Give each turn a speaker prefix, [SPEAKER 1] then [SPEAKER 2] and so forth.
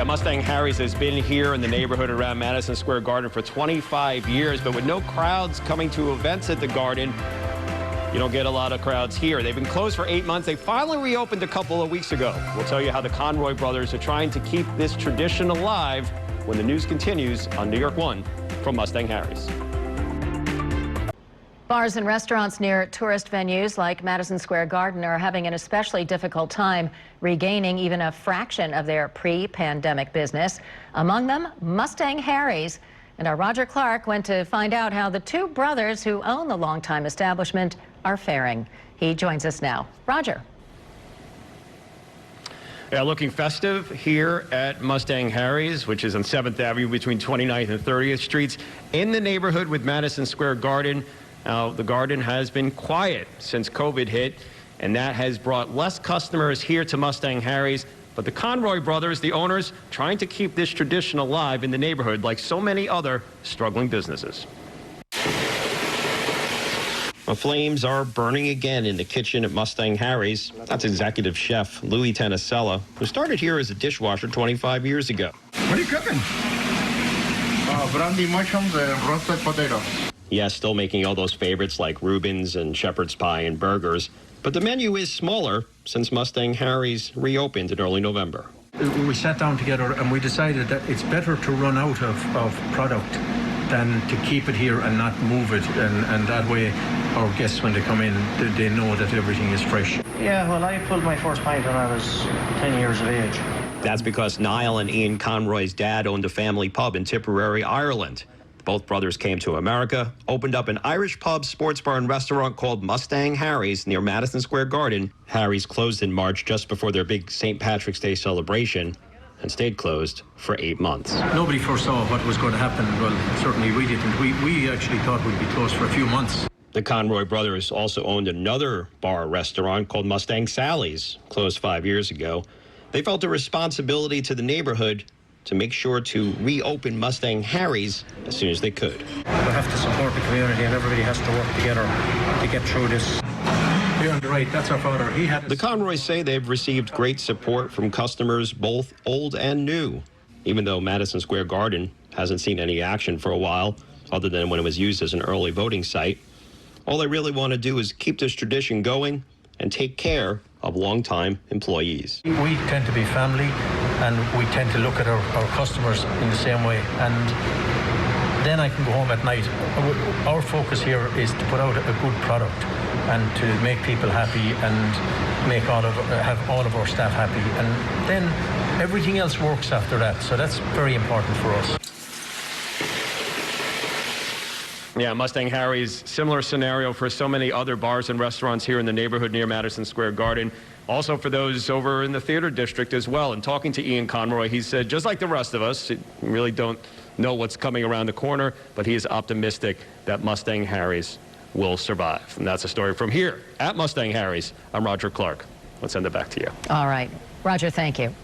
[SPEAKER 1] Yeah, Mustang Harry's has been here in the neighborhood around Madison Square Garden for 25 years, but with no crowds coming to events at the Garden, you don't get a lot of crowds here. They've been closed for 8 months. They finally reopened a couple of weeks ago. We'll tell you how the Conroy brothers are trying to keep this tradition alive when the news continues on NY1 from Mustang Harry's.
[SPEAKER 2] Bars and restaurants near tourist venues like Madison Square Garden are having an especially difficult time regaining even a fraction of their pre-pandemic business. Among them, Mustang Harry's. And our Roger Clark went to find out how the two brothers who own the longtime establishment are faring. He joins us now. Roger.
[SPEAKER 1] Yeah, looking festive here at Mustang Harry's, which is on 7th Avenue between 29th and 30th Streets in the neighborhood with Madison Square Garden. Now, the Garden has been quiet since COVID hit, and that has brought less customers here to Mustang Harry's. But the Conroy brothers, the owners, trying to keep this tradition alive in the neighborhood like so many other struggling businesses. The flames are burning again in the kitchen at Mustang Harry's. That's executive chef Louis Tenisella, who started here as a dishwasher 25 years ago.
[SPEAKER 3] What are you cooking? Brandy mushrooms and roasted potatoes.
[SPEAKER 1] Yes, still making all those favorites like Reuben's and shepherd's pie and burgers. But the menu is smaller since Mustang Harry's reopened in early November.
[SPEAKER 4] We sat down together and we decided that it's better to run out of product than to keep it here and not move it. And that way our guests, when they come in, they know that everything is fresh.
[SPEAKER 5] Yeah, well, I pulled my first pint when I was 10 years of age.
[SPEAKER 1] That's because Niall and Ian Conroy's dad owned a family pub in Tipperary, Ireland. Both brothers came to America, opened up an Irish pub, sports bar, and restaurant called Mustang Harry's near Madison Square Garden. Harry's closed in March just before their big St. Patrick's Day celebration and stayed closed for 8 months.
[SPEAKER 4] Nobody foresaw what was going to happen. Well, certainly we didn't. We actually thought we'd be closed for a few months.
[SPEAKER 1] The Conroy brothers also owned another bar restaurant called Mustang Sally's, closed 5 years ago. They felt a responsibility to the neighborhood to make sure to reopen Mustang Harry's as soon as they could.
[SPEAKER 5] We have to support the community and everybody has to work together to get through this.
[SPEAKER 4] Here on the right, that's our father.
[SPEAKER 1] The Conroys say they've received great support from customers, both old and new, even though Madison Square Garden hasn't seen any action for a while, other than when it was used as an early voting site. All they really want to do is keep this tradition going and take care of longtime employees.
[SPEAKER 4] We tend to be family, and we tend to look at our customers in the same way. And then I can go home at night. Our focus here is to put out a good product and to make people happy and make have all of our staff happy. And then everything else works after that. So that's very important for us.
[SPEAKER 1] Yeah, Mustang Harry's, similar scenario for so many other bars and restaurants here in the neighborhood near Madison Square Garden. Also for those over in the theater district as well. And talking to Ian Conroy, he said, just like the rest of us, we really don't know what's coming around the corner, but he is optimistic that Mustang Harry's will survive. And that's a story from here at Mustang Harry's. I'm Roger Clark. Let's send it back to you.
[SPEAKER 2] All right. Roger, thank you.